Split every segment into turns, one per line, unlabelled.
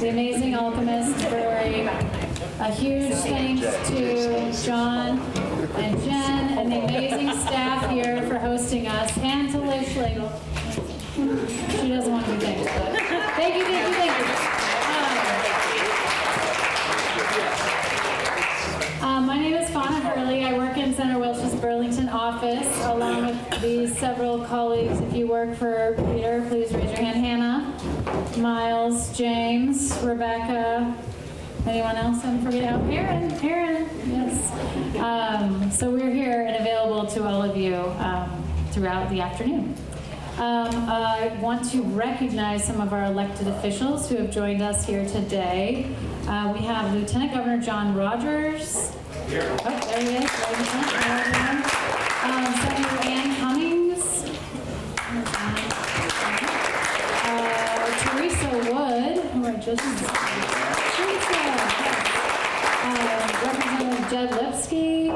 the amazing alchemist brewery. A huge thanks to John and Jen and the amazing staff here for hosting us, and to Liv Schlegel. She doesn't want to be thanked, but thank you, thank you, thank you. My name is Fauna Hurley. I work in Senator Welch's Burlington office, along with these several colleagues. If you work for Peter, please raise your hand. Hannah, Miles, James, Rebecca, anyone else I'm forgetting? Oh, Aaron, yes. So we're here and available to all of you throughout the afternoon. I want to recognize some of our elected officials who have joined us here today. We have Lieutenant Governor John Rogers. Here. Oh, there he is. Senator Ann Cummings. Teresa Wood, who I just Representative Jed Lipsky.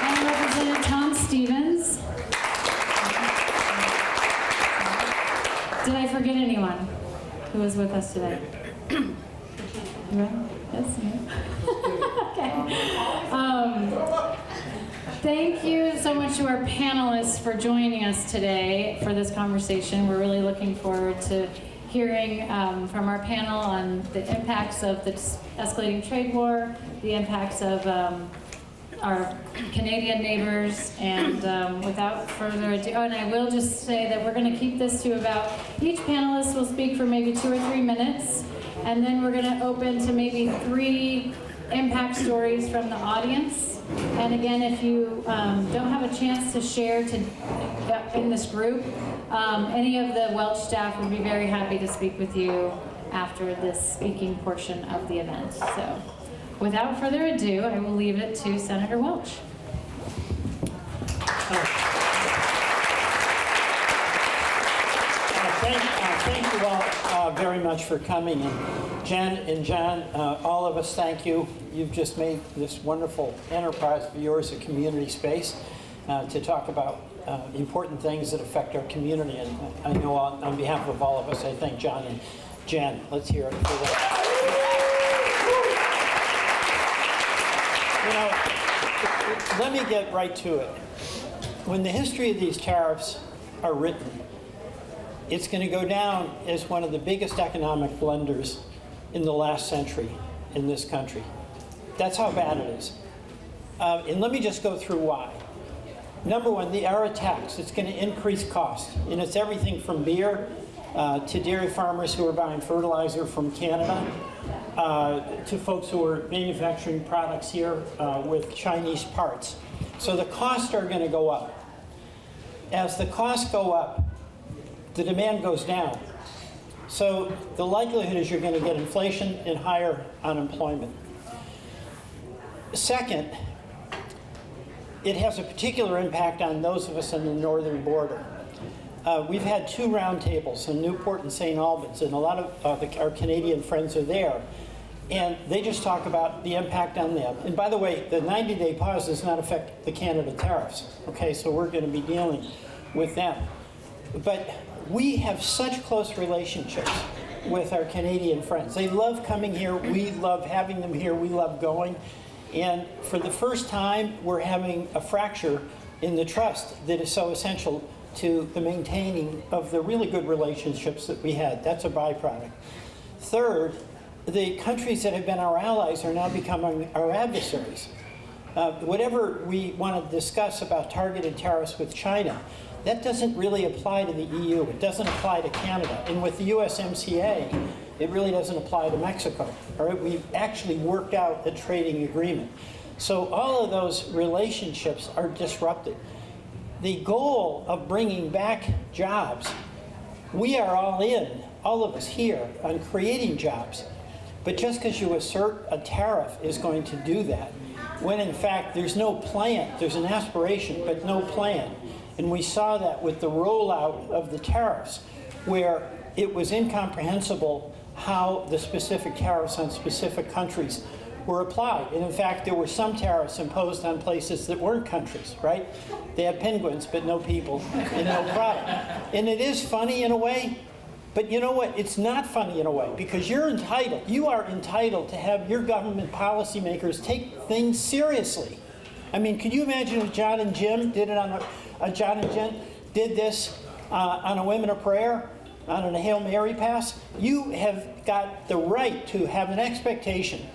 And Representative Tom Stevens. Did I forget anyone who was with us today? Yes. Okay. Thank you so much to our panelists for joining us today for this conversation. We're really looking forward to hearing from our panel on the impacts of the escalating trade war, the impacts of our Canadian neighbors, and without further ado, and I will just say that we're going to keep this to about, each panelist will speak for maybe 2 or 3 minutes, and then we're going to open to maybe 3 impact stories from the audience. And again, if you don't have a chance to share in this group, any of the Welch staff would be very happy to speak with you after this speaking portion of the event. So, without further ado, I will leave it to Senator Welch.
Thank you all very much for coming. And Jen and John, all of us thank you. You've just made this wonderful enterprise of yours a community space to talk about important things that affect our community. And I know on behalf of all of us, I thank John and Jen. Let's hear it for that. You know, let me get right to it. When the history of these tariffs are written, it's going to go down as one of the biggest economic blunders in the last century in this country. That's how bad it is. And let me just go through why. Number one, the ARA tax. It's going to increase cost. And it's everything from beer to dairy farmers who are buying fertilizer from Canada, to folks who are manufacturing products here with Chinese parts. So the costs are going to go up. As the costs go up, the demand goes down. So the likelihood is you're going to get inflation and higher unemployment. Second, it has a particular impact on those of us on the northern border. We've had 2 roundtables in Newport and St. Albans, and a lot of our Canadian friends are there. And they just talk about the impact on them. And by the way, the 90-day pause does not affect the Canada tariffs. Okay, so we're going to be dealing with them. But we have such close relationships with our Canadian friends. They love coming here. We love having them here. We love going. And for the first time, we're having a fracture in the trust that is so essential to the maintaining of the really good relationships that we had. That's a byproduct. Third, the countries that have been our allies are now becoming our adversaries. Whatever we want to discuss about targeted tariffs with China, that doesn't really apply to the EU. It doesn't apply to Canada. And with the USMCA, it really doesn't apply to Mexico. All right? We've actually worked out a trading agreement. So all of those relationships are disrupted. The goal of bringing back jobs, we are all in, all of us here, on creating jobs. But just because you assert a tariff is going to do that, when in fact there's no plan. There's an aspiration, but no plan. And we saw that with the rollout of the tariffs, where it was incomprehensible how the specific tariffs on specific countries were applied. And in fact, there were some tariffs imposed on places that weren't countries, right? They had penguins, but no people and no product. And it is funny in a way, But you know what? It's not funny in a way, because you are entitled to have your government policymakers take things seriously. I mean, could you imagine if John and Jim did it John and Jen did this on a Women of Prayer, on a Hail Mary pass? You have got the right to have an expectation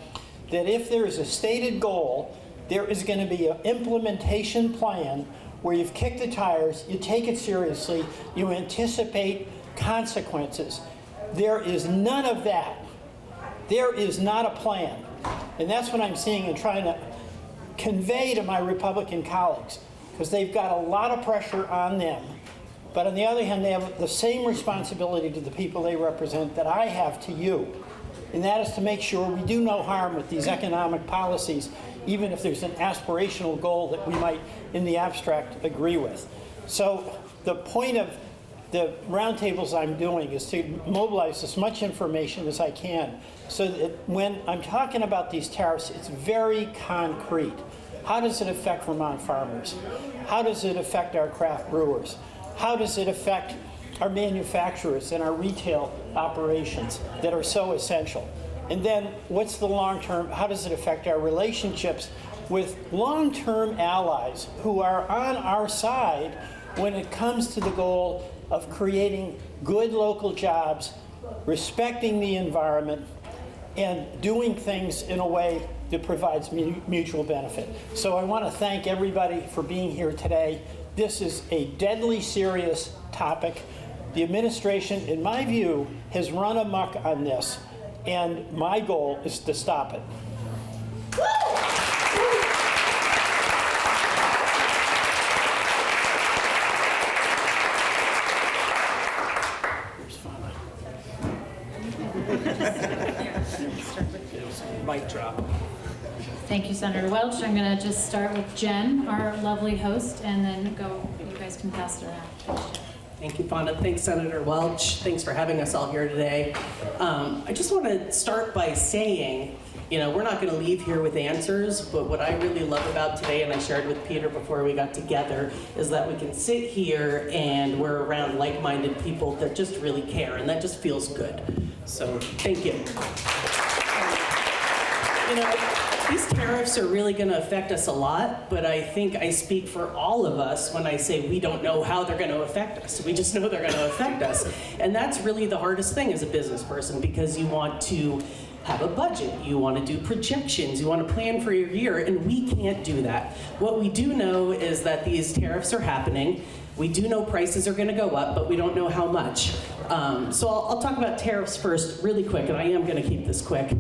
that if there is a stated goal, there is going to be an implementation plan where you've kicked the tires, you take it seriously, you anticipate consequences. There is none of that. There is not a plan. And that's what I'm seeing and trying to convey to my Republican colleagues, because they've got a lot of pressure on them. But on the other hand, they have the same responsibility to the people they represent that I have to you. And that is to make sure we do no harm with these economic policies, even if there's an aspirational goal that we might, in the abstract, agree with. So the point of the roundtables I'm doing is to mobilize as much information as I can, so that when I'm talking about these tariffs, it's very concrete. How does it affect Vermont farmers? How does it affect our craft brewers? How does it affect our manufacturers and our retail operations that are so essential? And then what's the long-term, how does it affect our relationships with long-term allies who are on our side when it comes to the goal of creating good local jobs, respecting the environment, and doing things in a way that provides mutual benefit. So I want to thank everybody for being here today. This is a deadly serious topic. The administration, in my view, has run amok on this, and my goal is to stop it.
Mic drop.
Thank you, Senator Welch. I'm going to just start with Jen, our lovely host, and then go. You guys can pass it around.
Thank you, Fonda. Thanks, Senator Welch. Thanks for having us all here today. I just want to start by saying, we're not going to leave here with answers, but what I really love about today, and I shared with Peter before we got together, is that we can sit here and we're around like-minded people that just really care, and that just feels good. So, thank you. These tariffs are really going to affect us a lot, but I think I speak for all of us when I say we don't know how they're going to affect us. We just know they're going to affect us. And that's really the hardest thing as a business person, because you want to have a budget, you want to do projections, you want to plan for your year, and we can't do that. What we do know is that these tariffs are happening. We do know prices are going to go up, but we don't know how much. So I'll talk about tariffs first really quick, and I am going to keep this quick.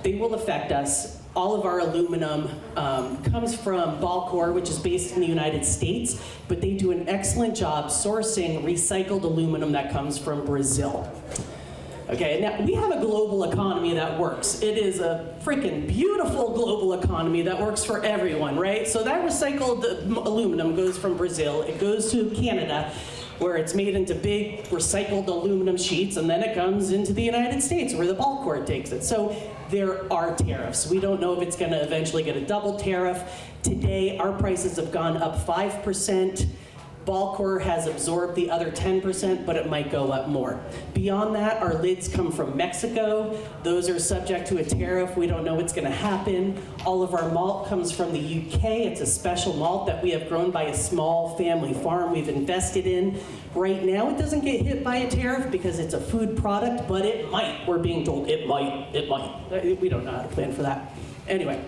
They will affect us. All of our aluminum comes from Balcor, which is based in the United States, but they do an excellent job sourcing recycled aluminum that comes from Brazil. Okay, now we have a global economy that works. It is a freaking beautiful global economy that works for everyone, right? So that recycled aluminum goes from Brazil, it goes to Canada, where it's made into big recycled aluminum sheets, and then it comes into the United States, where the Balcor takes it. So there are tariffs. We don't know if it's going to eventually get a double tariff. Today, our prices have gone up 5%. Balcor has absorbed the other 10%, but it might go up more. Beyond that, our lids come from Mexico. Those are subject to a tariff. We don't know what's going to happen. All of our malt comes from the UK. It's a special malt that we have grown by a small family farm we've invested in. Right now, it doesn't get hit by a tariff because it's a food product, but it might. We're being told it might. We don't know how to plan for that. Anyway.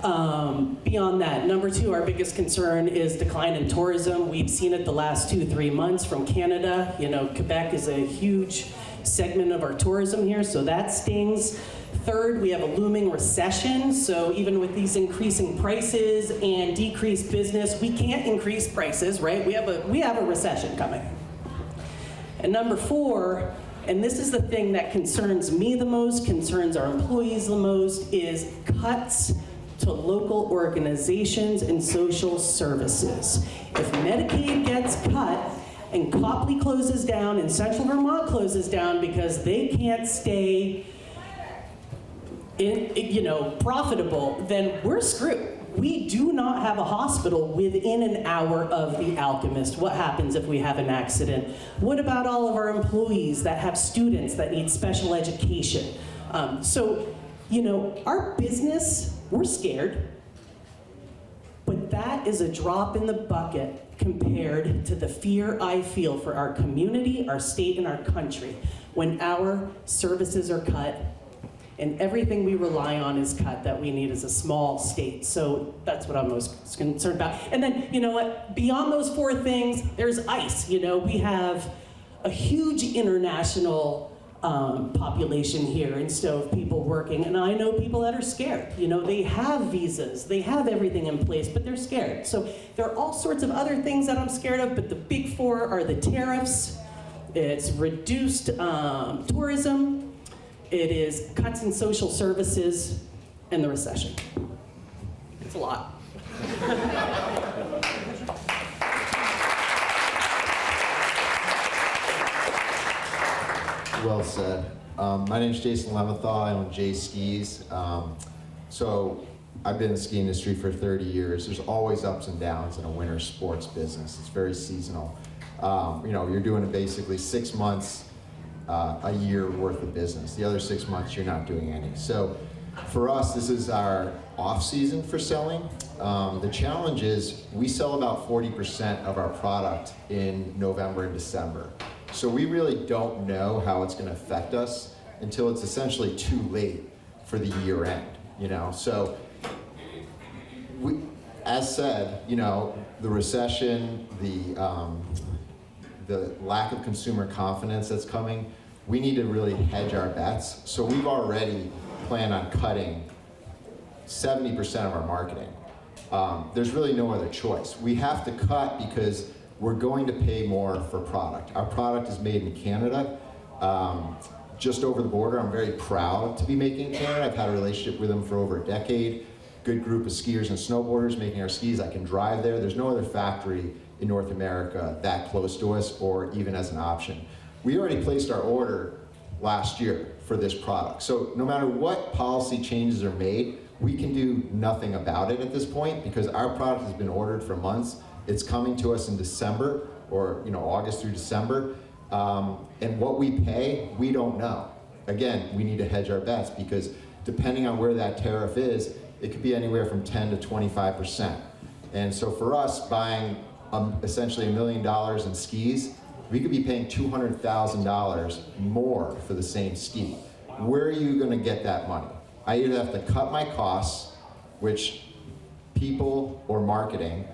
Beyond that, number two, our biggest concern is decline in tourism. We've seen it the last 2-3 months from Canada. Quebec is a huge segment of our tourism here, so that stings. Third, we have a looming recession. So even with these increasing prices and decreased business, we can't increase prices, right? We have a recession coming. And number four, and this is the thing that concerns me the most, concerns our employees the most, is cuts to local organizations and social services. If Medicaid gets cut and Copley closes down and Central Vermont closes down because they can't stay profitable, then we're screwed. we do not have a hospital within an hour of the Alchemist. What happens if we have an accident? What about all of our employees that have students that need special education? So, you know, our business, we're scared, but that is a drop in the bucket compared to the fear I feel for our community, our state, and our country when our services are cut and everything we rely on is cut that we need as a small state. So that's what I'm most concerned about. And then, you know what, beyond those four things, there's ICE. You know, we have a huge international population here instead of people working. And I know people that are scared. You know, they have visas, they have everything in place, but they're scared. So there are all sorts of other things that I'm scared of, but the big four are the tariffs, it's reduced tourism, it is cuts in social services, and the recession. It's a lot.
Well said. My name is Jason Leventhal. I own J Skis. So I've been in the ski industry for 30 years. There's always ups and downs in a winter sports business. It's very seasonal. You know, you're doing basically 6 months a year worth of business. The other 6 months, you're not doing any. So for us, this is our off season for selling. The challenge is we sell about 40% of our product in November and December. So we really don't know how it's going to affect us until it's essentially too late for the year end, you know. So we, as said, you know, the recession, the lack of consumer confidence that's coming, we need to really hedge our bets. So we've already planned on cutting 70% of our marketing. There's really no other choice. We have to cut because we're going to pay more for product. Our product is made in Canada, just over the border. I'm very proud to be making in Canada. I've had a relationship with them for over a decade. Good group of skiers and snowboarders making our skis. I can drive there. There's no other factory in North America that close to us or even as an option. We already placed our order last year for this product. So no matter what policy changes are made, we can do nothing about it at this point because our product has been ordered for months. It's coming to us in December or, you know, August through December. And what we pay, we don't know. Again, we need to hedge our bets because depending on where that tariff is, it could be anywhere from 10 to 25%. And so for us, buying essentially $1 million in skis, we could be paying $200,000 more for the same ski. Where are you gonna get that money? I either have to cut my costs, which people or marketing,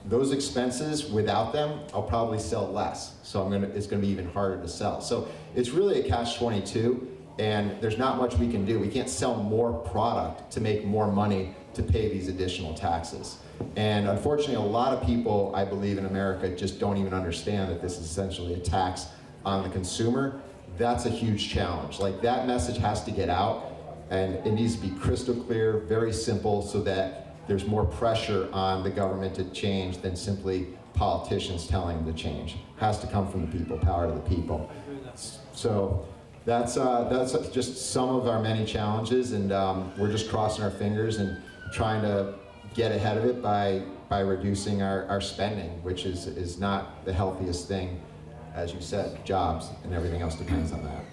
those expenses, without them, I'll probably sell less. So it's gonna be even harder to sell. So it's really a catch-22, and there's not much we can do. We can't sell more product to make more money to pay these additional taxes. And unfortunately, a lot of people, I believe, in America just don't even understand that this is essentially a tax on the consumer. That's a huge challenge. Like, that message has to get out, and it needs to be crystal clear, very simple, so that there's more pressure on the government to change than simply politicians telling them to change. It has to come from the people, power to the people. So that's just some of our many challenges, and we're just crossing our fingers and trying to get ahead of it by reducing our spending, which is not the healthiest thing. As you said, jobs and everything else depends on that.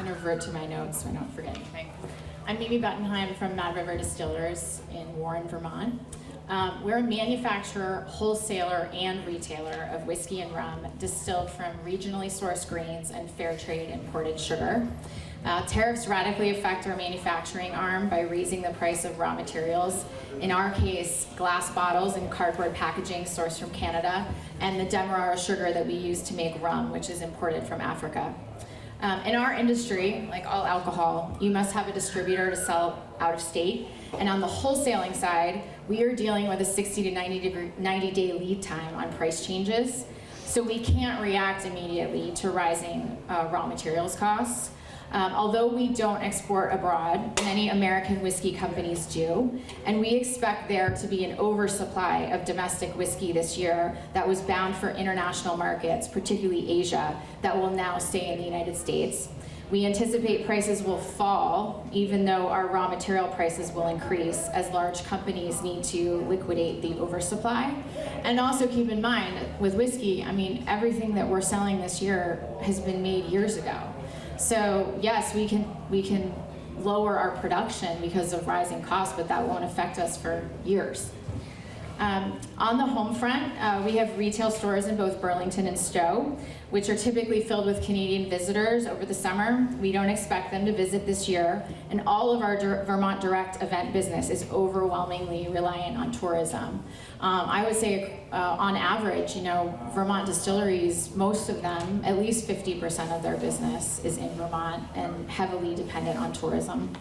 Revert to my notes so I don't forget anything. I'm Mimi Buttenheim from Mad River Distillers in Warren, Vermont. We're a manufacturer, wholesaler, and retailer of whiskey and rum distilled from regionally sourced grains and fair trade imported sugar. Tariffs radically affect our manufacturing arm by raising the price of raw materials. In our case, glass bottles and cardboard packaging sourced from Canada, and the Demerara sugar that we use to make rum, which is imported from Africa. In our industry, like all alcohol, you must have a distributor to sell out of state. And on the wholesaling side, we are dealing with a 60 to 90 day lead time on price changes. So we can't react immediately to rising raw materials costs. Although we don't export abroad, many American whiskey companies do, and we expect there to be an oversupply of domestic whiskey this year that was bound for international markets, particularly Asia, that will now stay in the United States. We anticipate prices will fall, even though our raw material prices will increase as large companies need to liquidate the oversupply. And also keep in mind, with whiskey, I mean, everything that we're selling this year has been made years ago. So yes, we can lower our production because of rising costs, but that won't affect us for years. On the home front, we have retail stores in both Burlington and Stowe, which are typically filled with Canadian visitors over the summer. We don't expect them to visit this year, and all of our Vermont Direct event business is overwhelmingly reliant on tourism. I would say on average, Vermont distilleries, most of them, at least 50% of their business is in Vermont and heavily dependent on tourism.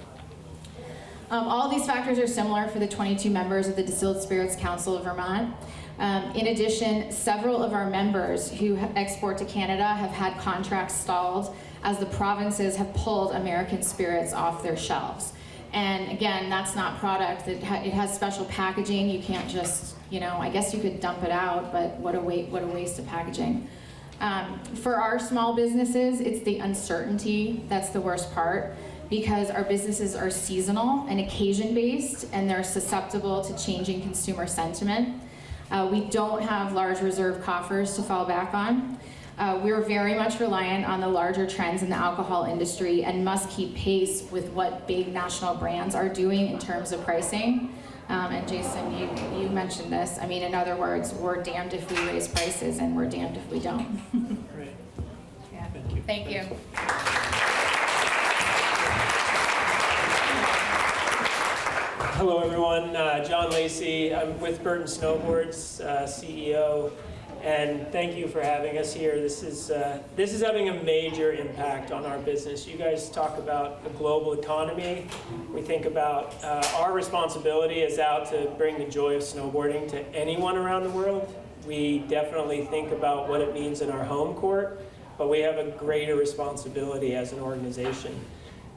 All these factors are similar for the 22 members of the Distilled Spirits Council of Vermont. In addition, several of our members who export to Canada have had contracts stalled as the provinces have pulled American spirits off their shelves. And again, that's not product, it has special packaging. You can't just, I guess you could dump it out, but what a waste of packaging. For our small businesses, it's the uncertainty that's the worst part, because our businesses are seasonal and occasion-based, and they're susceptible to changing consumer sentiment. We don't have large reserve coffers to fall back on. We're very much reliant on the larger trends in the alcohol industry and must keep pace with what big national brands are doing in terms of pricing. And Jason, you mentioned this. I mean, in other words, we're damned if we raise prices and we're damned if we don't.
Great.
Yeah.
Thank you.
Thank you.
Hello, everyone. John Lacey. I'm with Burton Snowboards, CEO, and thank you for having us here. This is having a major impact on our business. You guys talk about the global economy. We think about our responsibility is out to bring the joy of snowboarding to anyone around the world. We definitely think about what it means in our home court, but we have a greater responsibility as an organization.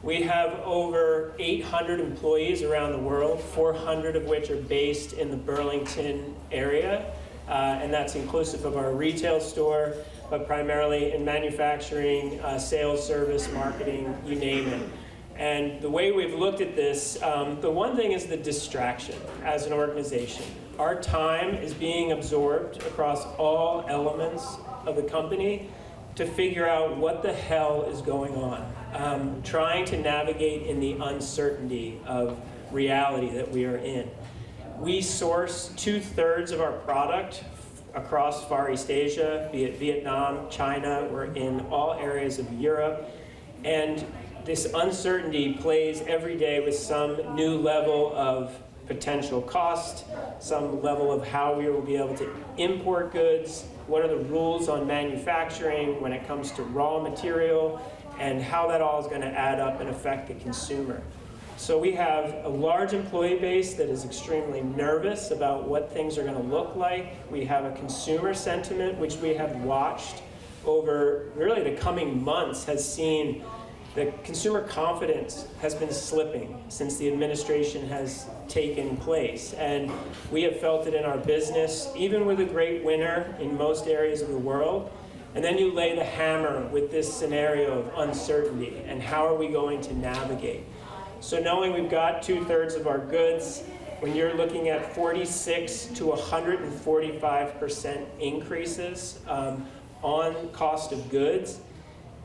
We have over 800 employees around the world, 400 of which are based in the Burlington area, and that's inclusive of our retail store, but primarily in manufacturing, sales, service, marketing, you name it. And the way we've looked at this, the one thing is the distraction as an organization. Our time is being absorbed across all elements of the company to figure out what the hell is going on, trying to navigate in the uncertainty of reality that we are in. We source 2/3 of our product across Far East Asia, be it Vietnam, China, we're in all areas of Europe, and this uncertainty plays every day with some new level of potential cost, some level of how we will be able to import goods, what are the rules on manufacturing when it comes to raw material, and how that all is going to add up and affect the consumer. So we have a large employee base that is extremely nervous about what things are going to look like. We have a consumer sentiment, which we have watched over really the coming months, has seen the consumer confidence has been slipping since the administration has taken place. And we have felt it in our business, even with a great winter in most areas of the world. And then you lay the hammer with this scenario of uncertainty and how are we going to navigate. So knowing we've got 2/3 of our goods, when you're looking at 46 to 145% increases on cost of goods,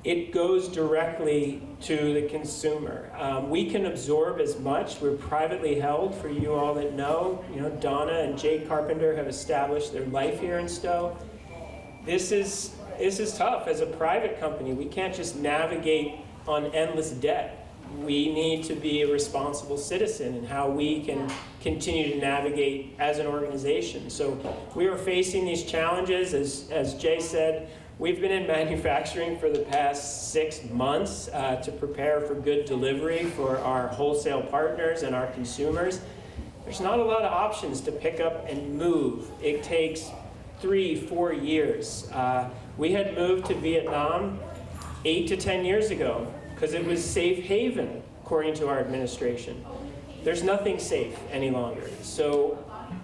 it goes directly to the consumer. We can absorb as much. We're privately held, for you all that know. Donna and Jake Carpenter have established their life here in Stowe. This is tough as a private company. We can't just navigate on endless debt. We need to be a responsible citizen in how we can continue to navigate as an organization. So we are facing these challenges, as Jay said. We've been in manufacturing for the past 6 months to prepare for good delivery for our wholesale partners and our consumers. There's not a lot of options to pick up and move. It takes 3-4 years. We had moved to Vietnam 8 to 10 years ago because it was safe haven, according to our administration. There's nothing safe any longer. So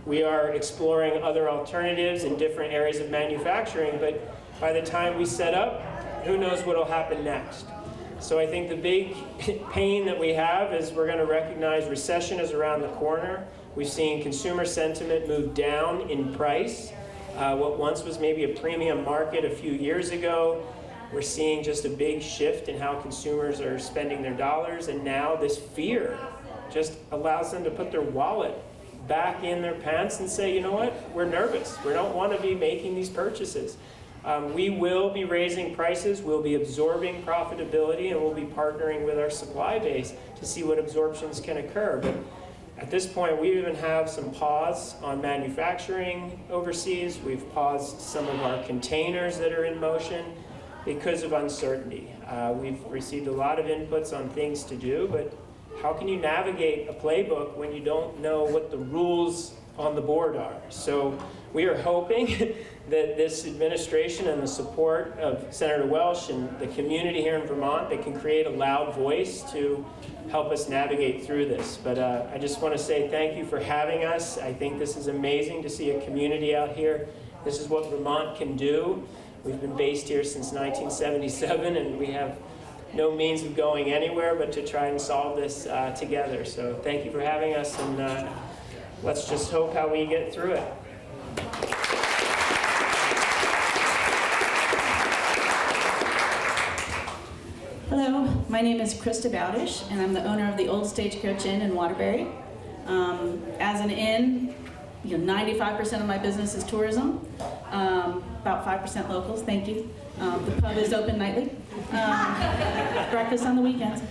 we are exploring other alternatives in different areas of manufacturing, but by the time we set up, who knows what will happen next. So I think the big pain that we have is we're going to recognize recession is around the corner. We've seen consumer sentiment move down in price. What once was maybe a premium market a few years ago, we're seeing just a big shift in how consumers are spending their dollars, and now this fear just allows them to put their wallet back in their pants and say, you know what, we're nervous. We don't want to be making these purchases. We will be raising prices, we'll be absorbing profitability, and we'll be partnering with our supply base to see what absorptions can occur. But at this point, we even have some pause on manufacturing overseas. We've paused some of our containers that are in motion because of uncertainty. We've received a lot of inputs on things to do, but how can you navigate a playbook when you don't know what the rules on the board are? So we are hoping that this administration and the support of Senator Welch and the community here in Vermont, that can create a loud voice to help us navigate through this. But I just want to say thank you for having us. I think this is amazing to see a community out here. This is what Vermont can do. We've been based here since 1977, and we have no means of going anywhere but to try and solve this together. So thank you for having us, and let's just hope how we get through it.
Hello, my name is Krista Bowdish, and I'm the owner of the Old Stagecoach Inn in Waterbury. As an inn, 95% of my business is tourism, about 5% locals, thank you. The pub is open nightly, breakfast on the weekends.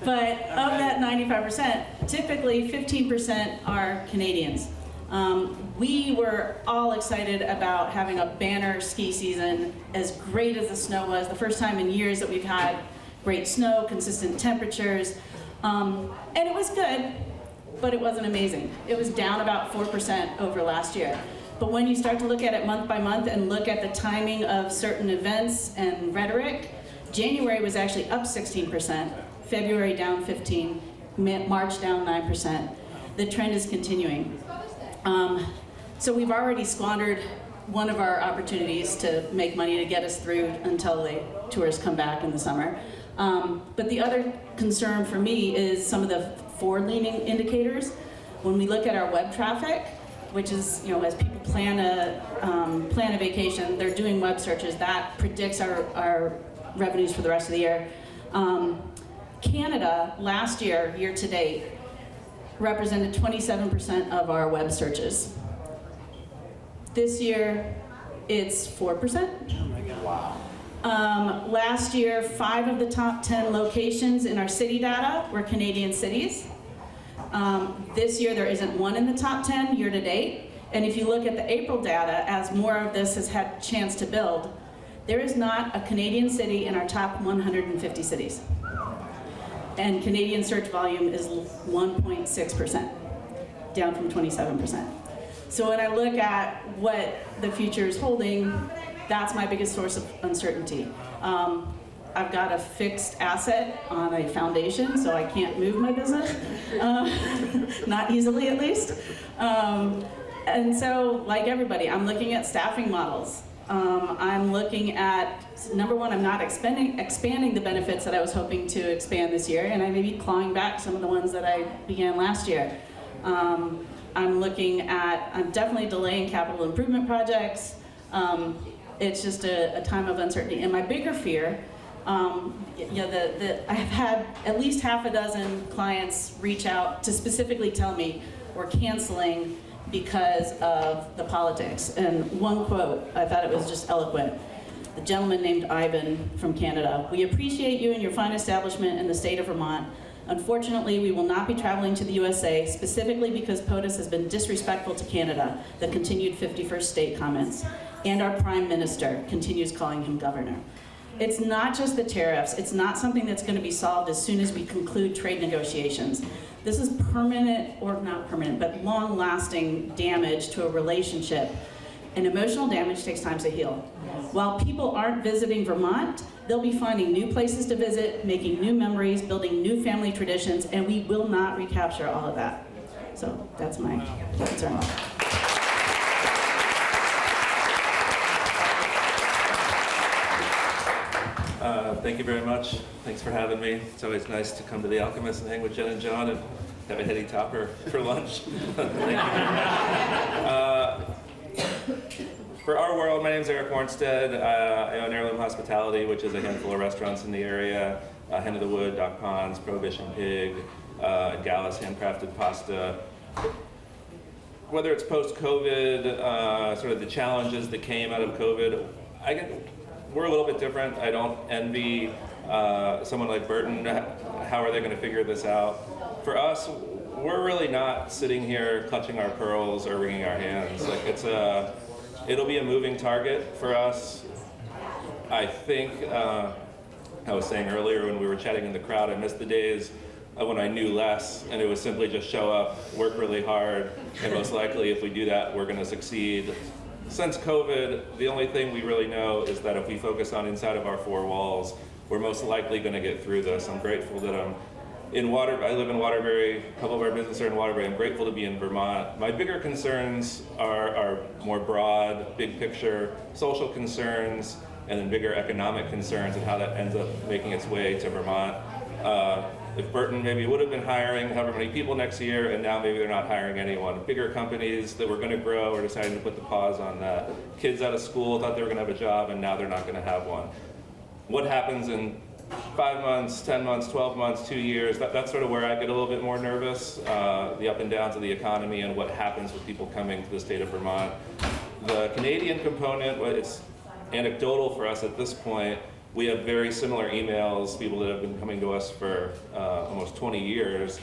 But of that 95%, typically 15% are Canadians. We were all excited about having a banner ski season, as great as the snow was, the first time in years that we've had great snow, consistent temperatures, and it was good, but it wasn't amazing. It was down about 4% over last year. But when you start to look at it month by month and look at the timing of certain events and rhetoric, January was actually up 16%, February down 15%, March down 9%. The trend is continuing. So we've already squandered one of our opportunities to make money to get us through until the tourists come back in the summer. But the other concern for me is some of the forward-leaning indicators. When we look at our web traffic, which is, as people plan a vacation, they're doing web searches, that predicts our revenues for the rest of the year. Canada, last year, year to date, represented 27% of our web searches. This year, it's 4%. Oh my God. Wow. Last year, 5 of the top 10 locations in our city data were Canadian cities. This year, there isn't one in the top 10 year to date. And if you look at the April data, as more of this has had a chance to build, there is not a Canadian city in our top 150 cities. And Canadian search volume is 1.6%, down from 27%. So when I look at what the future is holding, that's my biggest source of uncertainty. I've got a fixed asset on a foundation, so I can't move my business, not easily at least. And so, like everybody, I'm looking at staffing models. I'm looking at, number one, I'm not expanding the benefits that I was hoping to expand this year, and I may be clawing back some of the ones that I began last year. I'm definitely delaying capital improvement projects. It's just a time of uncertainty. And my bigger fear, I have had at least half a dozen clients reach out to specifically tell me we're canceling because of the politics. And one quote, I thought it was just eloquent. The gentleman named Ivan from Canada: "We appreciate you and your fine establishment in the state of Vermont. Unfortunately, we will not be traveling to the USA, specifically because POTUS has been disrespectful to Canada," the continued 51st state comments. And our prime minister continues calling him governor. It's not just the tariffs. It's not something that's going to be solved as soon as we conclude trade negotiations. This is permanent, or not permanent, but long-lasting damage to a relationship. And emotional damage takes time to heal. Yes. While people aren't visiting Vermont, they'll be finding new places to visit, making new memories, building new family traditions, and we will not recapture all of that. So that's my concern.
Thank you very much. Thanks for having me. It's always nice to come to the Alchemist and hang with Jen and John and have a heady topper for lunch. Thank you very much. For our world, my name is Eric Warnstead. I own Heirloom Hospitality, which is a handful of restaurants in the area. Hen of the Wood, Doc Ponds, Prohibition Pig, Gallus Handcrafted Pasta. Whether it's post-COVID, sort of the challenges that came out of COVID, we're a little bit different. I don't envy someone like Burton. How are they going to figure this out? For us, we're really not sitting here clutching our pearls or wringing our hands. Like it'll be a moving target for us. I think I was saying earlier when we were chatting in the crowd, I missed the days when I knew less, and it was simply just show up, work really hard, and most likely if we do that, we're going to succeed. Since COVID, the only thing we really know is that if we focus on inside of our four walls, we're most likely going to get through this. I'm grateful that I live in Waterbury, a couple of our businesses are in Waterbury. I'm grateful to be in Vermont. My bigger concerns are more broad, big picture, social concerns, and then bigger economic concerns and how that ends up making its way to Vermont. If Burton maybe would have been hiring however many people next year, and now maybe they're not hiring anyone. Bigger companies that were going to grow are deciding to put the pause on that. Kids out of school thought they were going to have a job, and now they're not going to have one. What happens in 5 months, 10 months, 12 months, 2 years, that's sort of where I get a little bit more nervous, the up and downs of the economy and what happens with people coming to the state of Vermont. The Canadian component, it's anecdotal for us at this point. We have very similar emails, people that have been coming to us for almost 20 years.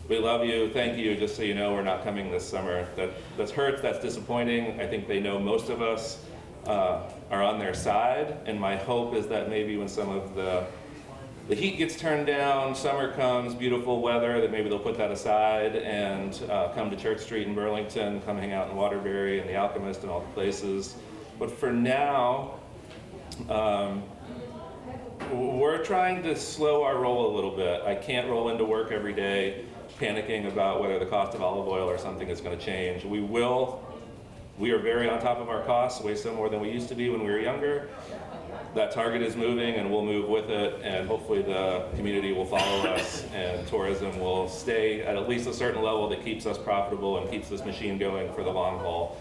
We love you, thank you, just so you know we're not coming this summer. That hurts, that's disappointing. I think they know most of us are on their side, and my hope is that maybe when some of the heat gets turned down, summer comes, beautiful weather, that maybe they'll put that aside and come to Church Street in Burlington, come hang out in Waterbury and the Alchemist and all the places. But for now, we're trying to slow our roll a little bit. I can't roll into work every day panicking about whether the cost of olive oil or something is going to change. We are very on top of our costs, way so more than we used to be when we were younger. That target is moving and we'll move with it, and hopefully the community will follow us and tourism will stay at least a certain level that keeps us profitable and keeps this machine going for the long haul.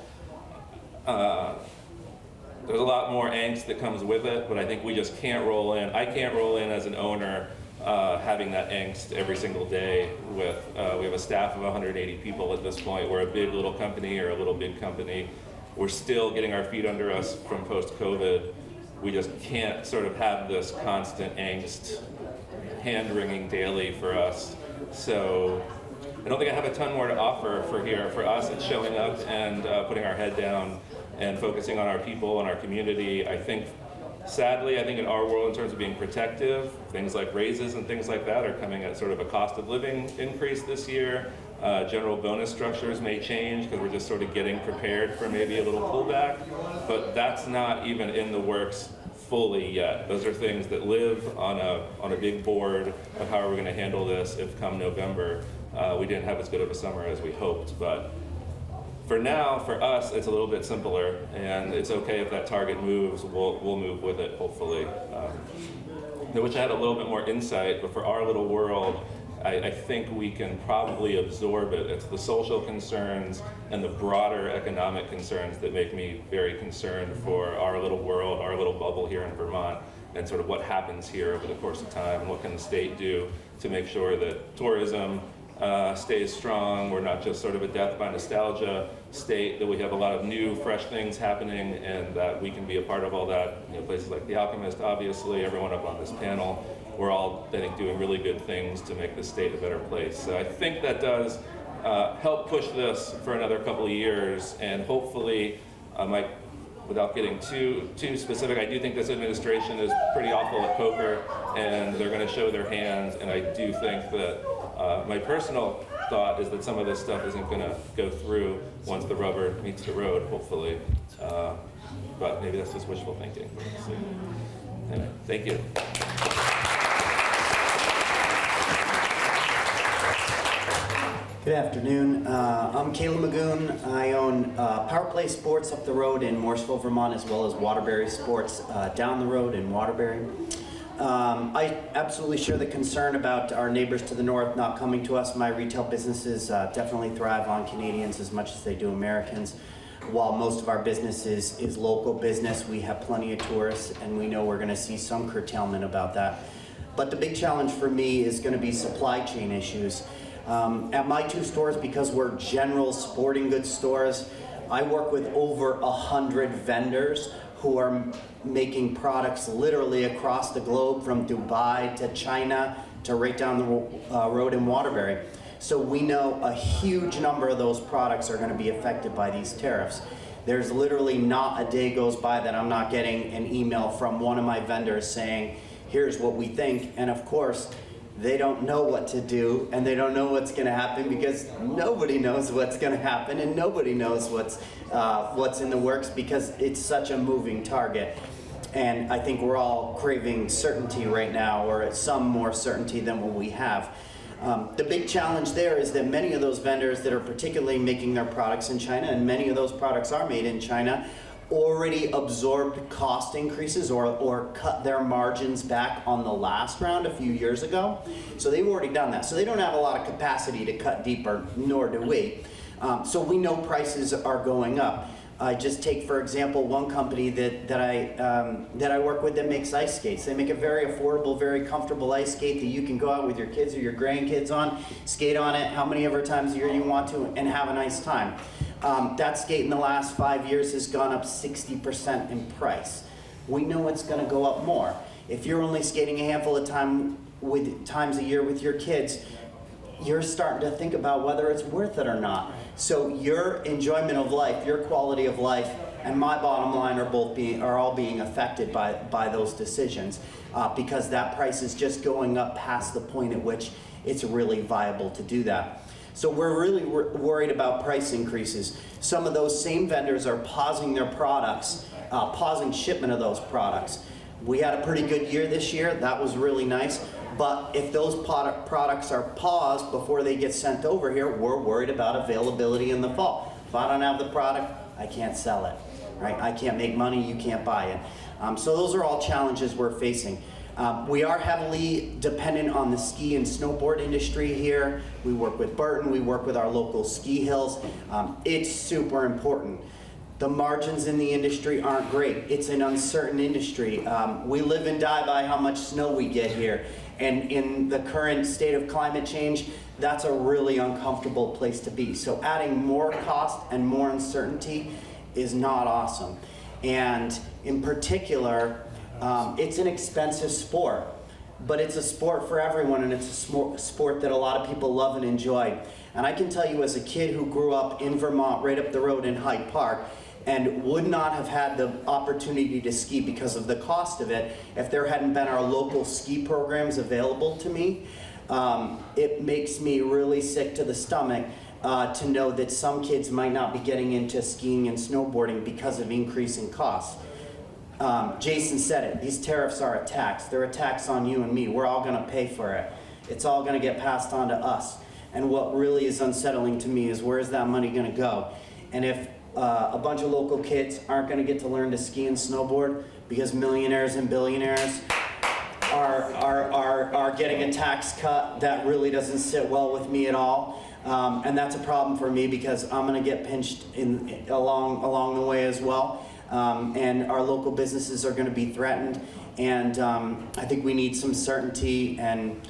There's a lot more angst that comes with it, but I think we just can't roll in. I can't roll in as an owner having that angst every single day with, we have a staff of 180 people at this point. We're a big little company or a little big company. We're still getting our feet under us from post-COVID. We just can't sort of have this constant angst hand-wringing daily for us. So I don't think I have a ton more to offer for here. For us, it's showing up and putting our head down and focusing on our people and our community. I think, sadly, in our world in terms of being protective, things like raises and things like that are coming at sort of a cost of living increase this year. General bonus structures may change because we're just sort of getting prepared for maybe a little pullback, but that's not even in the works fully yet. Those are things that live on a big board of how are we going to handle this if come November we didn't have as good of a summer as we hoped. But for now, for us, it's a little bit simpler, and it's okay if that target moves. We'll move with it, hopefully. I wish I had a little bit more insight, but for our little world, I think we can probably absorb it. It's the social concerns and the broader economic concerns that make me very concerned for our little world, our little bubble here in Vermont, and sort of what happens here over the course of time, and what can the state do to make sure that tourism stays strong. We're not just sort of a death by nostalgia state, that we have a lot of new, fresh things happening, and that we can be a part of all that. Places like the Alchemist, obviously, everyone up on this panel, we're all, I think, doing really good things to make the state a better place. So I think that does help push this for another couple of years, and hopefully, without getting too specific, I do think this administration is pretty awful at poker, and they're going to show their hands, and I do think that my personal thought is that some of this stuff isn't going to go through once the rubber meets the road, hopefully. But maybe that's just wishful thinking. So, anyway, thank you.
Good afternoon. I'm Caleb Magoon. I own Power Play Sports up the road in Morrisville, Vermont, as well as Waterbury Sports down the road in Waterbury. I absolutely share the concern about our neighbors to the north not coming to us. My retail businesses definitely thrive on Canadians as much as they do Americans. While most of our business is local business, we have plenty of tourists, and we know we're going to see some curtailment about that. But the big challenge for me is going to be supply chain issues. At my 2 stores, because we're general sporting goods stores, I work with over 100 vendors who are making products literally across the globe, from Dubai to China to right down the road in Waterbury. So we know a huge number of those products are going to be affected by these tariffs. There's literally not a day goes by that I'm not getting an email from one of my vendors saying, here's what we think. And of course, they don't know what to do, and they don't know what's going to happen, because nobody knows what's going to happen, and nobody knows what's in the works, because it's such a moving target. And I think we're all craving certainty right now, or some more certainty than what we have. The big challenge there is that many of those vendors that are particularly making their products in China, and many of those products are made in China, already absorbed cost increases or cut their margins back on the last round a few years ago. So they've already done that. So they don't have a lot of capacity to cut deeper, nor do we. So we know prices are going up. I just take, for example, one company that I work with that makes ice skates. They make a very affordable, very comfortable ice skate that you can go out with your kids or your grandkids on, skate on it how many ever times a year you want to, and have a nice time. That skate in the last 5 years has gone up 60% in price. We know it's going to go up more. If you're only skating a handful of times a year with your kids, you're starting to think about whether it's worth it or not. So your enjoyment of life, your quality of life, and my bottom line are all being affected by those decisions, because that price is just going up past the point at which it's really viable to do that. So we're really worried about price increases. Some of those same vendors are pausing their products, pausing shipment of those products. We had a pretty good year this year. That was really nice. But if those products are paused before they get sent over here, we're worried about availability in the fall. If I don't have the product, I can't sell it, right? I can't make money, you can't buy it. So those are all challenges we're facing. We are heavily dependent on the ski and snowboard industry here. We work with Burton, we work with our local ski hills. It's super important. The margins in the industry aren't great. It's an uncertain industry. We live and die by how much snow we get here. And in the current state of climate change, that's a really uncomfortable place to be. So adding more cost and more uncertainty is not awesome. And in particular, it's an expensive sport, but it's a sport for everyone, and it's a sport that a lot of people love and enjoy. And I can tell you, as a kid who grew up in Vermont, right up the road in Hyde Park, and would not have had the opportunity to ski because of the cost of it if there hadn't been our local ski programs available to me, it makes me really sick to the stomach to know that some kids might not be getting into skiing and snowboarding because of increasing costs. Jason said it, these tariffs are a tax. They're a tax on you and me. We're all gonna pay for it. It's all gonna get passed on to us. And what really is unsettling to me is, where is that money gonna go? And if a bunch of local kids aren't gonna get to learn to ski and snowboard because millionaires and billionaires are getting a tax cut, that really doesn't sit well with me at all. And that's a problem for me, because I'm gonna get pinched along the way as well. And our local businesses are going to be threatened, and I think we need some certainty, and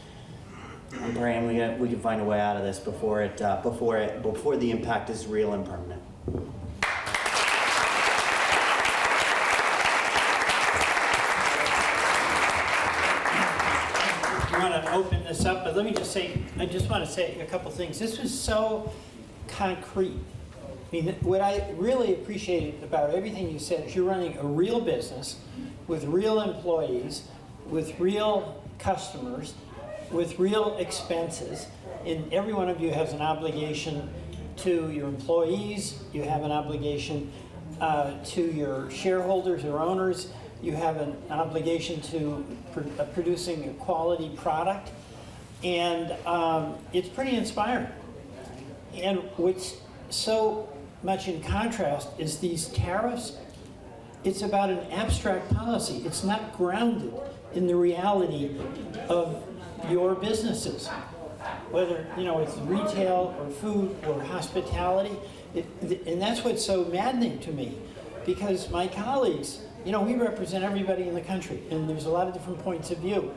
I'm praying we can find a way out of this before the impact is real and permanent.
I want to open this up, but let me just say, I just want to say a couple things. This was so concrete. I mean, what I really appreciated about everything you said is you're running a real business with real employees, with real customers, with real expenses, and every one of you has an obligation to your employees, you have an obligation to your shareholders or owners, you have an obligation to producing a quality product, and it's pretty inspiring. And what's so much in contrast is these tariffs. It's about an abstract policy. It's not grounded in the reality of your businesses, whether it's retail or food or hospitality. And that's what's so maddening to me, because my colleagues, we represent everybody in the country, and there's a lot of different points of view.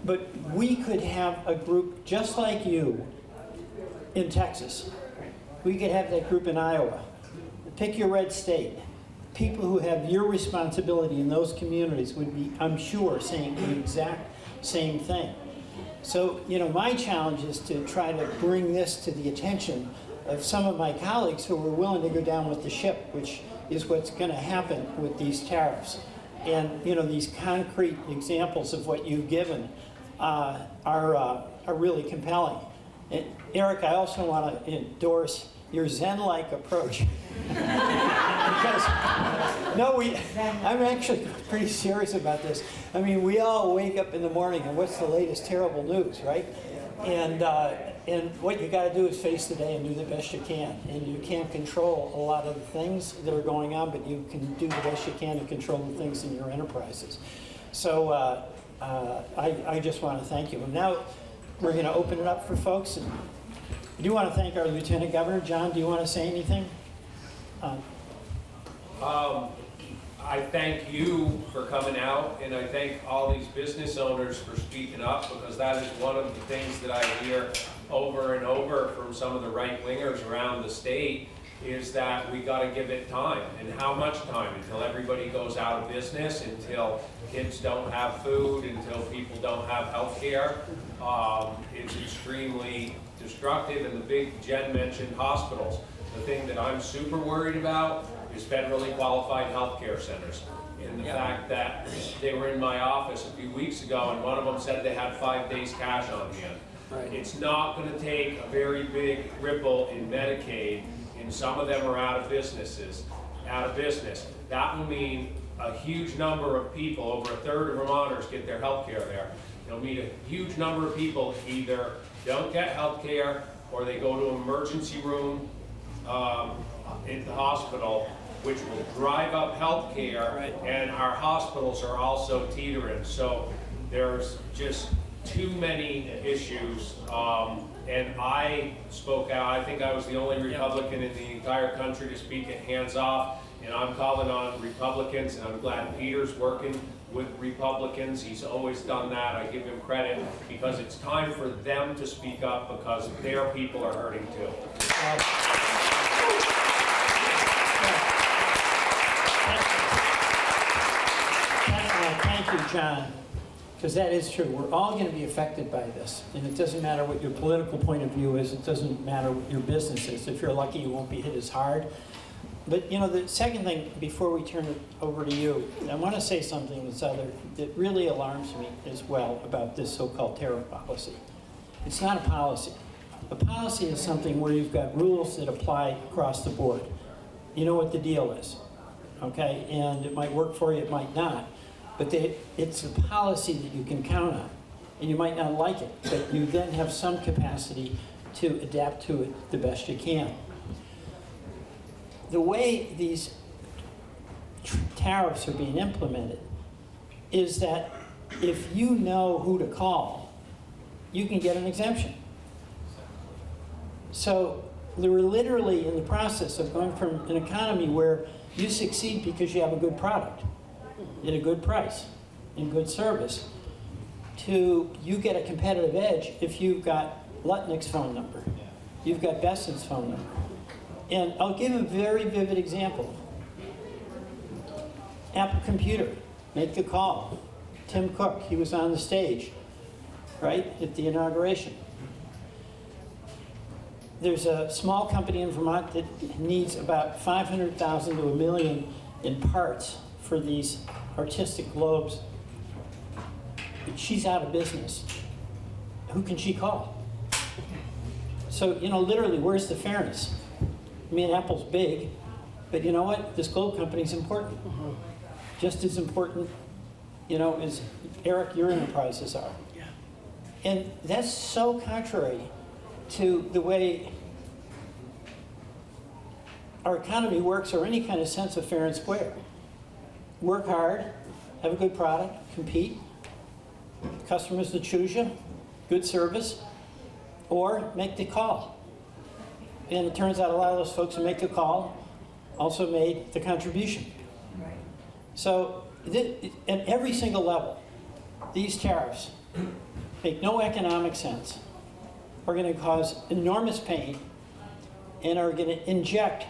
But we could have a group just like you in Texas. We could have that group in Iowa. Pick your red state. People who have your responsibility in those communities would be, I'm sure, saying the exact same thing. So, my challenge is to try to bring this to the attention of some of my colleagues who are willing to go down with the ship, which is what's going to happen with these tariffs. And, these concrete examples of what you've given are really compelling. And Eric, I also want to endorse your Zen-like approach. Because, I'm actually pretty serious about this. I mean, we all wake up in the morning and what's the latest terrible news, right? And what you got to do is face the day and do the best you can. And you can't control a lot of the things that are going on, but you can do the best you can to control the things in your enterprises. So I just want to thank you. And now we're going to open it up for folks. And I do want to thank our Lieutenant Governor. John, do you want to say anything?
I thank you for coming out, and I thank all these business owners for speaking up, because that is one of the things that I hear over and over from some of the right-wingers around the state, is that we got to give it time. And how much time? Until everybody goes out of business, until kids don't have food, until people don't have health care. It's extremely destructive. And the big, Jen mentioned hospitals. The thing that I'm super worried about is federally qualified health care centers. And the fact that they were in my office a few weeks ago, and one of them said they had 5 days cash on hand. Right. It's not going to take a very big ripple in Medicaid, and some of them are out of business. That will mean a huge number of people, over a third of Vermonters, get their health care there. It'll mean a huge number of people either don't get health care, or they go to an emergency room in the hospital, which will drive up health care, and our hospitals are also teetering. So there's just too many issues. And I spoke out. I think I was the only Republican in the entire country to speak at Hands Off, and I'm calling on Republicans, and I'm glad Peter's working with Republicans. He's always done that. I give him credit, because it's time for them to speak up, because their people are hurting too.
Thank you, John, because that is true. We're all going to be affected by this, and it doesn't matter what your political point of view is. It doesn't matter what your business is. If you're lucky, you won't be hit as hard. But the second thing, before we turn it over to you, I want to say something that really alarms me as well about this so-called tariff policy. It's not a policy. A policy is something where you've got rules that apply across the board. You know what the deal is, okay? And it might work for you, it might not. But it's a policy that you can count on. And you might not like it, but you then have some capacity to adapt to it the best you can. The way these tariffs are being implemented is that if you know who to call, you can get an exemption. So we're literally in the process of going from an economy where you succeed because you have a good product at a good price and good service, to you get a competitive edge if you've got Lutnick's phone number, you've got Besson's phone number. And I'll give a very vivid example. Apple Computer, make the call. Tim Cook, he was on the stage, right, at the inauguration. There's a small company in Vermont that needs about 500,000 to $1 million in parts for these artistic globes. She's out of business. Who can she call? So, literally, where's the fairness? I mean, Apple's big, but you know what? This globe company's important. Just as important, as Eric, your enterprises are. Yeah. And that's so contrary to the way our economy works, or any kind of sense of fair and square. Work hard, have a good product, compete, customers that choose you, good service, or make the call. And it turns out a lot of those folks who make the call also made the contribution. So at every single level, these tariffs make no economic sense, are going to cause enormous pain, and are going to inject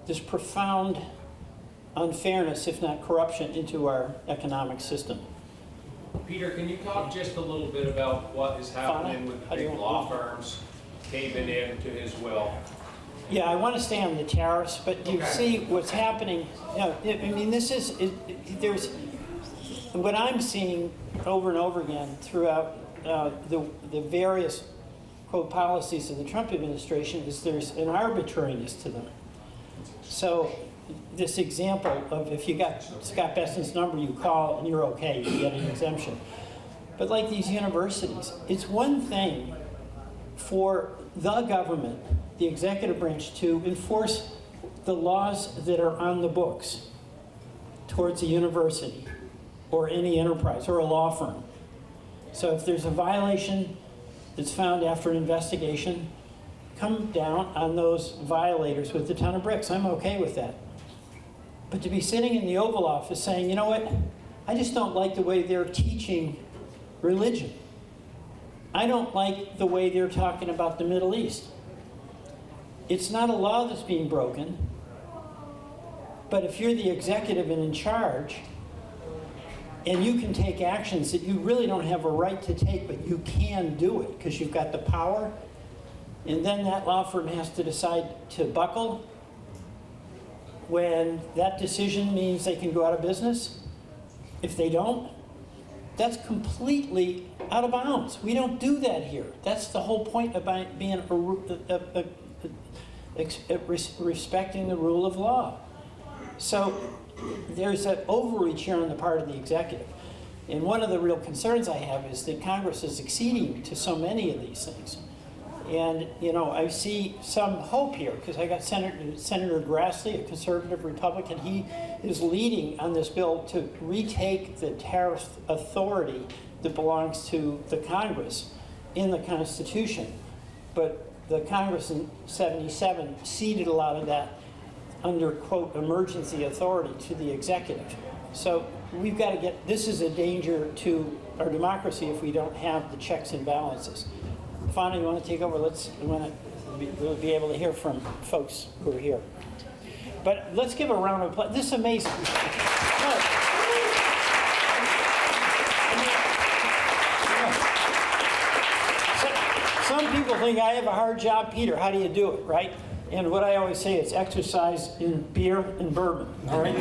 this profound unfairness, if not corruption, into our economic system.
Peter, can you talk just a little bit about what is happening with the big law firms caving in to his will?
Yeah, I want to stay on the tariffs, but you see what's happening. You know, I mean, there's what I'm seeing over and over again throughout the various, quote, policies of the Trump administration is there's an arbitrariness to them. So this example of if you got Scott Besson's number, you call and you're okay, you get an exemption. But like these universities, it's one thing for the government, the executive branch, to enforce the laws that are on the books towards a university or any enterprise or a law firm. So if there's a violation that's found after an investigation, come down on those violators with a ton of bricks. I'm okay with that. But to be sitting in the Oval Office saying, you know what, I just don't like the way they're teaching religion. I don't like the way they're talking about the Middle East. It's not a law that's being broken, but if you're the executive and in charge, and you can take actions that you really don't have a right to take, but you can do it because you've got the power, and then that law firm has to decide to buckle when that decision means they can go out of business. If they don't, that's completely out of bounds. We don't do that here. That's the whole point about being respecting the rule of law. So there's an overreach here on the part of the executive. And one of the real concerns I have is that Congress is acceding to so many of these things. And, you know, I see some hope here because I got Senator Grassley, a conservative Republican. He is leading on this bill to retake the tariff authority that belongs to the Congress in the Constitution. But the Congress in '77 ceded a lot of that under, quote, emergency authority to the executive. So we've got to get, this is a danger to our democracy if we don't have the checks and balances. Fauna, you want to take over? We'll be able to hear from folks who are here. But let's give a round of applause. This is amazing. Some people think I have a hard job. Peter, how do you do it, right? And what I always say is exercise in beer and bourbon, all right?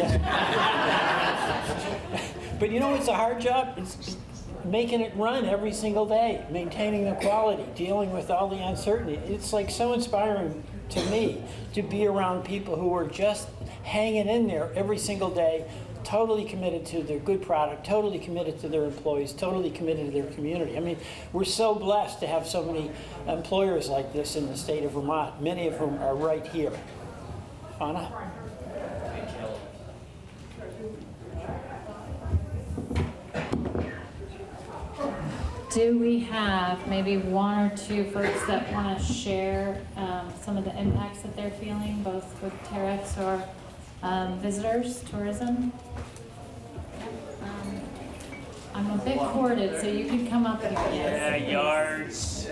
But you know what's a hard job? It's making it run every single day, maintaining the quality, dealing with all the uncertainty. It's like so inspiring to me to be around people who are just hanging in there every single day, totally committed to their good product, totally committed to their employees, totally committed to their community. I mean, we're so blessed to have so many employers like this in the state of Vermont, many of whom are right here. Fauna?
Do we have maybe one or two folks that want to share some of the impacts that they're feeling, both with tariffs or visitors, tourism? I'm a bit corded, so you can come up here.
Yeah, yards.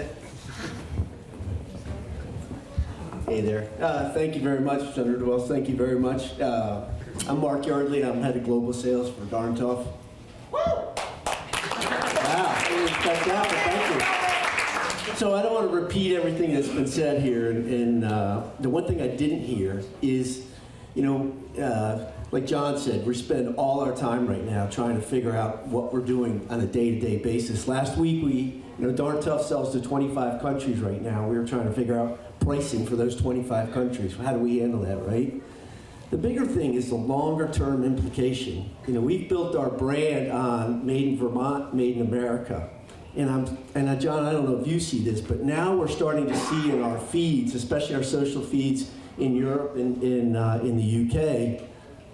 Hey there. Thank you very much, Senator Welch. Thank you very much. I'm Mark Yardley. I'm head of global sales for Darn Tough. Thank you. So I don't want to repeat everything that's been said here, and the one thing I didn't hear is, like John said, we spend all our time right now trying to figure out what we're doing on a day-to-day basis. Last week, Darn Tough sells to 25 countries right now. We were trying to figure out pricing for those 25 countries. How do we handle that, right? The bigger thing is the longer-term implication. We've built our brand on Made in Vermont, Made in America. And John, I don't know if you see this, but now we're starting to see in our feeds, especially our social feeds in Europe and in the UK,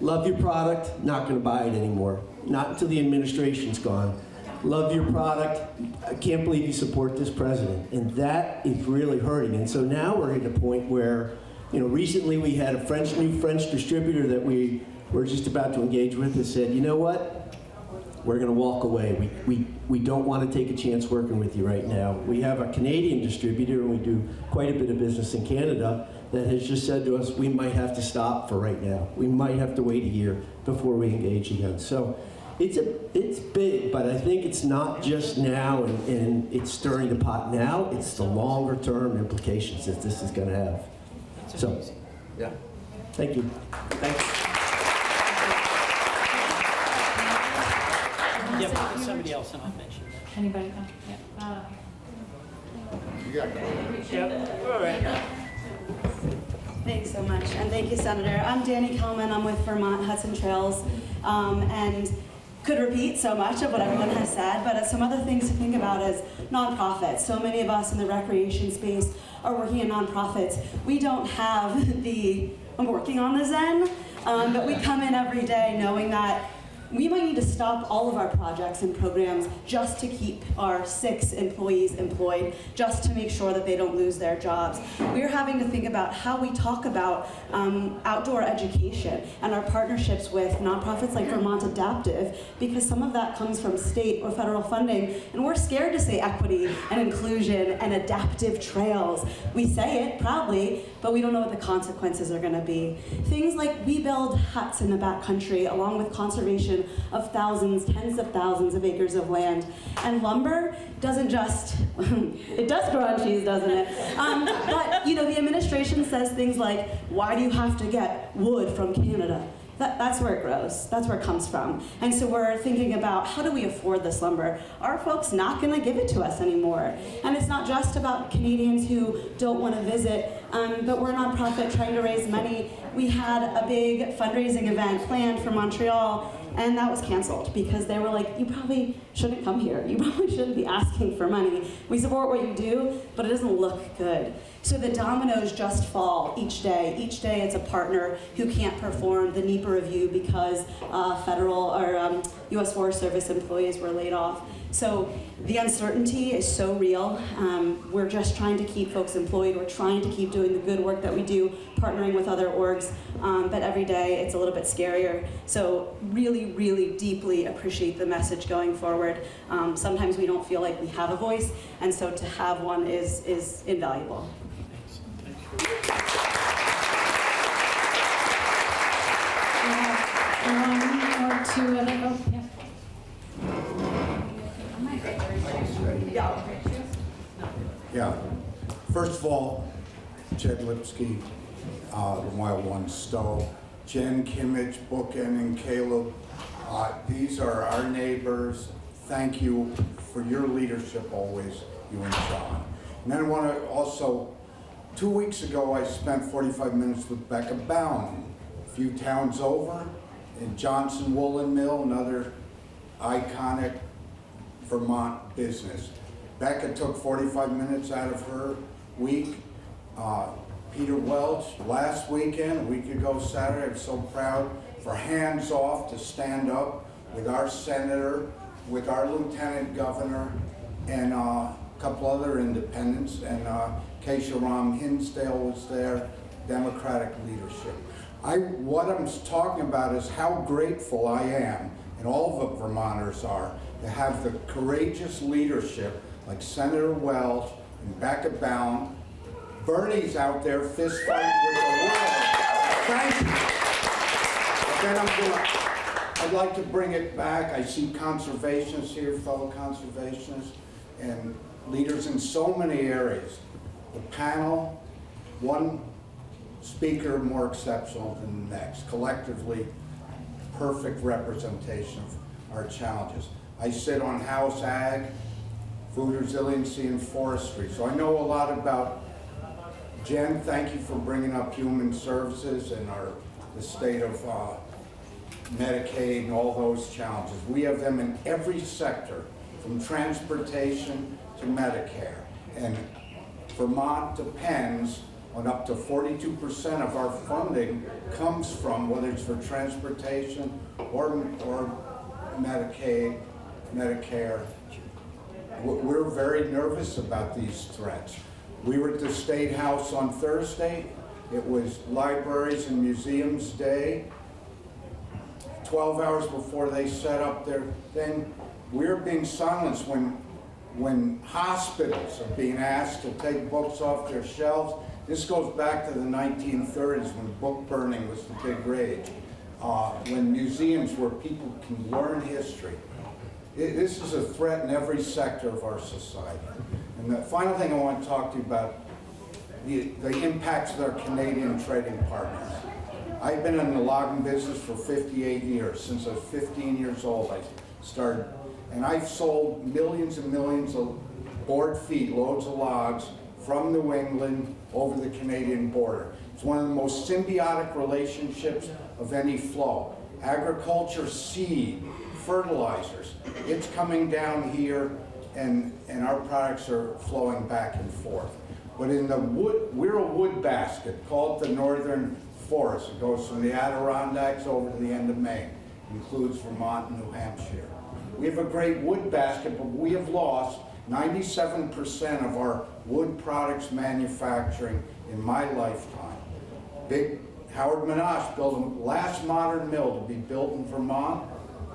love your product, not going to buy it anymore. Not until the administration's gone. love your product. I can't believe you support this president. And that is really hurting. And so now we're at a point where, recently we had a new French distributor that we were just about to engage with that said, you know what? We're going to walk away. We don't want to take a chance working with you right now. We have a Canadian distributor, and we do quite a bit of business in Canada, that has just said to us, we might have to stop for right now. We might have to wait a year before we engage again. So it's big, but I think it's not just now and it's stirring the pot now, it's the longer term implications that this is going to have. So,
Yeah.
thank you.
Thanks.
Yeah, somebody else, and I'll mention that.
Anybody? Yeah.
You got it.
Yep, all right.
Thanks so much, and thank you, Senator. I'm Danny Kelman. I'm with Vermont Hudson Trails, and could repeat so much of what everyone has said, but some other things to think about is nonprofits. So many of us in the recreation space are working in nonprofits. We don't have I'm working on the Zen, but we come in every day knowing that we might need to stop all of our projects and programs just to keep our 6 employees employed, just to make sure that they don't lose their jobs. We're having to think about how we talk about outdoor education and our partnerships with nonprofits like Vermont Adaptive, because some of that comes from state or federal funding, and we're scared to say equity and inclusion and adaptive trails. We say it proudly, but we don't know what the consequences are gonna be. Things like we build huts in the backcountry along with conservation of thousands, tens of thousands of acres of land. And lumber doesn't just, it does grow on trees, doesn't it? But the administration says things like, why do you have to get wood from Canada? That's where it grows. That's where it comes from. And so we're thinking about, how do we afford this lumber? Are folks not going to give it to us anymore? And it's not just about Canadians who don't want to visit, but we're a nonprofit trying to raise money. We had a big fundraising event planned for Montreal, and that was canceled because they were like, you probably shouldn't come here. You probably shouldn't be asking for money. We support what you do, but it doesn't look good. So the dominoes just fall each day. Each day it's a partner who can't perform the NEPA review because federal or U.S. Forest Service employees were laid off. So the uncertainty is so real. We're just trying to keep folks employed. We're trying to keep doing the good work that we do, partnering with other orgs. But every day it's a little bit scarier. So really, really deeply appreciate the message going forward. Sometimes we don't feel like we have a voice, and so to have one is invaluable.
One or two other,
Yeah. First of all, Jed Lipsky, the Wild One Stowe, Jen Kimmich, Bookend, and Caleb. These are our neighbors. Thank you for your leadership always, you and John. And then I want to also, 2 weeks ago I spent 45 minutes with Becca Bound, a few towns over, in Johnson Woolen Mill, another iconic Vermont business. Becca took 45 minutes out of her week. Peter Welch, last weekend, a week ago Saturday, I'm so proud for Hands Off to stand up with our senator, with our lieutenant governor, and a couple other independents, and Keisha Ram Hinsdale was there, Democratic leadership. What I'm talking about is how grateful I am, and all the Vermonters are, to have the courageous leadership like Senator Welch and Becca Bound. Bernie's out there fist fighting with the world. Thank you. But then I'd like to bring it back. I see conservationists here, fellow conservationists, and leaders in so many areas. The panel, one speaker more exceptional than the next. Collectively, perfect representation of our challenges. I sit on House Ag, Food Resiliency and Forestry, so I know a lot about. Jen, thank you for bringing up human services and the state of Medicaid and all those challenges. We have them in every sector, from transportation to Medicare. And Vermont depends on up to 42% of our funding comes from, whether it's for transportation or Medicaid, Medicare. We're very nervous about these threats. We were at the State House on Thursday. It was Libraries and Museums Day. 12 hours before they set up their thing, we're being silenced when hospitals are being asked to take books off their shelves. This goes back to the 1930s when book burning was the big rage. When museums where people can learn history. This is a threat in every sector of our society. And the final thing I want to talk to you about, the impacts of our Canadian trading partners. I've been in the logging business for 58 years. Since I was 15 years old, I started. And I've sold millions and millions of board feet, loads of logs, from New England over the Canadian border. It's one of the most symbiotic relationships of any flow. Agriculture, seed, fertilizers, it's coming down here and our products are flowing back and forth. But in the wood, we're a wood basket, called the Northern Forest. It goes from the Adirondacks over to the end of Maine. It includes Vermont and New Hampshire. We have a great wood basket, but we have lost 97% of our wood products manufacturing in my lifetime. Big Howard Minash built the last modern mill to be built in Vermont,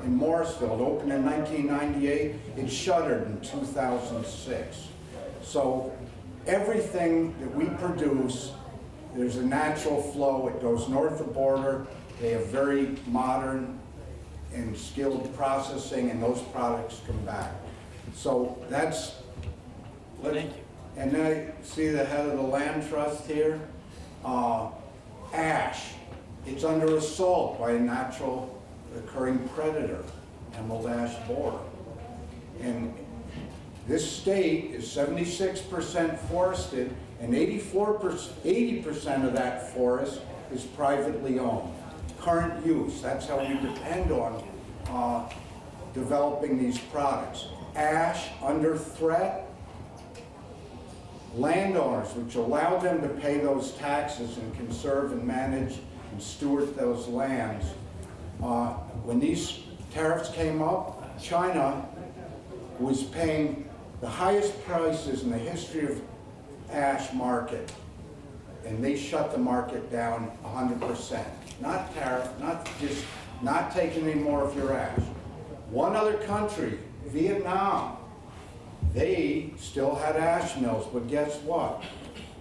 in Morrisville. It opened in 1998. It shuttered in 2006. So everything that we produce, there's a natural flow. It goes north of the border. They have very modern and skilled processing, and those products come back. So that's,
Thank you.
And then I see the head of the land trust here. Ash, it's under assault by a natural occurring predator, emerald ash borer. And this state is 76% forested, and 80% of that forest is privately owned. Current use, that's how we depend on developing these products. Ash under threat. Landowners, which allow them to pay those taxes and conserve and manage and steward those lands. When these tariffs came up, China was paying the highest prices in the history of ash market, and they shut the market down 100%. Not tariff, not taking any more of your ash. One other country, Vietnam, they still had ash mills, but guess what?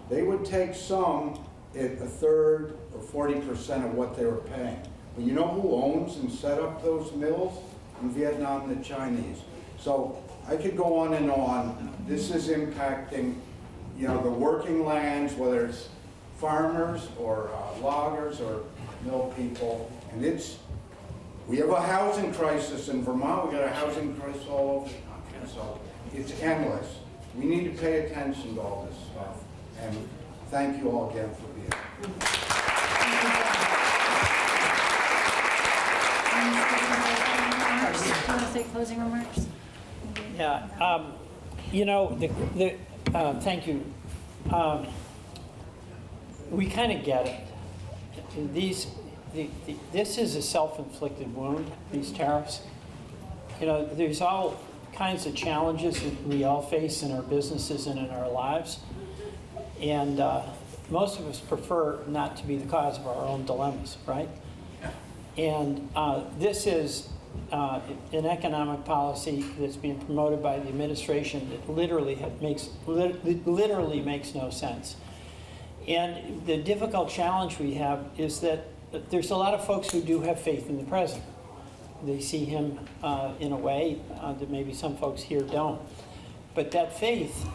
They would take some at a third or 40% of what they were paying. But you know who owns and set up those mills? In Vietnam, the Chinese. So I could go on and on. This is impacting, the working lands, whether it's farmers or loggers or mill people. And we have a housing crisis in Vermont. We got a housing crisis all over the country. So it's endless. We need to pay attention to all this stuff. And thank you all again for being here.
Do you want to say closing remarks?
Yeah, thank you. We kind of get it. This is a self-inflicted wound, these tariffs. There's all kinds of challenges that we all face in our businesses and in our lives. And most of us prefer not to be the cause of our own dilemmas, right? And this is an economic policy that's being promoted by the administration that literally makes no sense. And the difficult challenge we have is that there's a lot of folks who do have faith in the president. They see him in a way that maybe some folks here don't. But that faith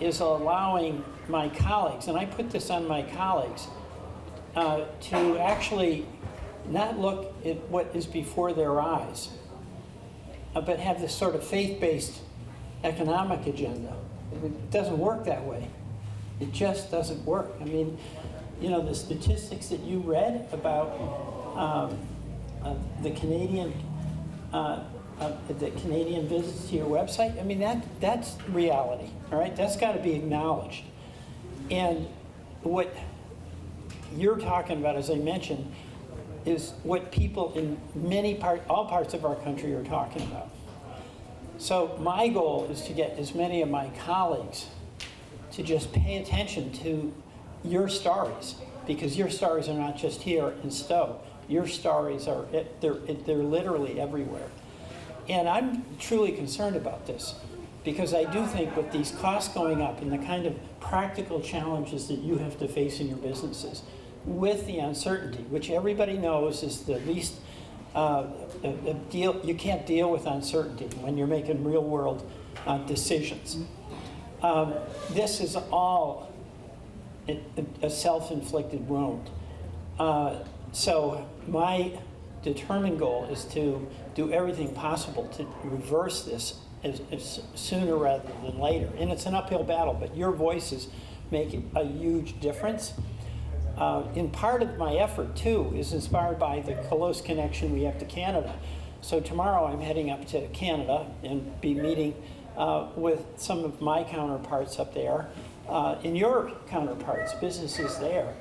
is allowing my colleagues, and I put this on my colleagues, to actually not look at what is before their eyes, but have this sort of faith-based economic agenda. It doesn't work that way. It just doesn't work. I mean, the statistics that you read about the Canadian visits to your website, I mean, that's reality, all right? That's got to be acknowledged. And what you're talking about, as I mentioned, is what people in all parts of our country are talking about. So my goal is to get as many of my colleagues to just pay attention to your stories, because your stories are not just here in Stowe. Your stories are, they're literally everywhere. And I'm truly concerned about this, because I do think with these costs going up and the kind of practical challenges that you have to face in your businesses, with the uncertainty, which everybody knows is the least you can't deal with uncertainty when you're making real world decisions. This is all a self-inflicted wound. So my determined goal is to do everything possible to reverse this as sooner rather than later. And it's an uphill battle, but your voices make a huge difference. In part of my effort, too, is inspired by the close connection we have to Canada. So tomorrow I'm heading up to Canada and be meeting with some of my counterparts up there and your counterparts, businesses there,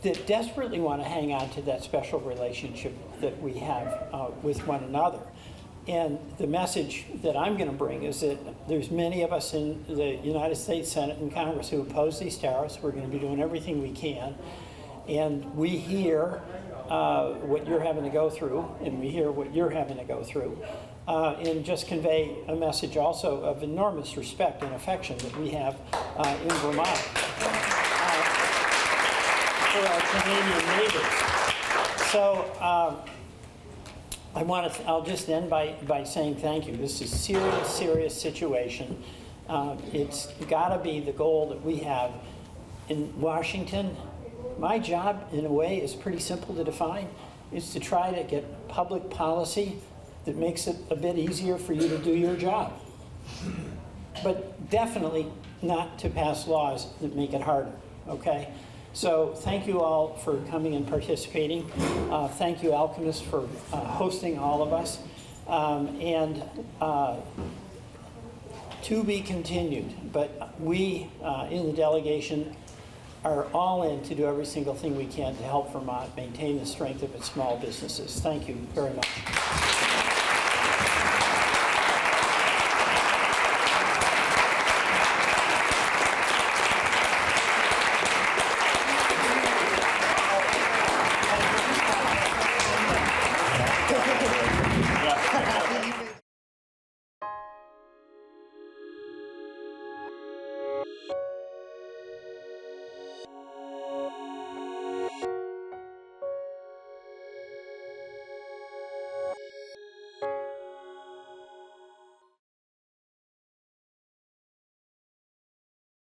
that desperately want to hang on to that special relationship that we have with one another. And the message that I'm going to bring is that there's many of us in the United States Senate and Congress who oppose these tariffs. We're going to be doing everything we can. And we hear what you're having to go through, and we hear what you're having to go through, and just convey a message also of enormous respect and affection that we have in Vermont for our Canadian neighbors. So I'll just end by saying thank you. This is a serious, serious situation. It's got to be the goal that we have in Washington. My job, in a way, is pretty simple to define. It's to try to get public policy that makes it a bit easier for you to do your job. But definitely not to pass laws that make it harder, okay? So thank you all for coming and participating. Thank you, Alchemist, for hosting all of us. And to be continued, but we in the delegation are all in to do every single thing we can to help Vermont maintain the strength of its small businesses. Thank you very much.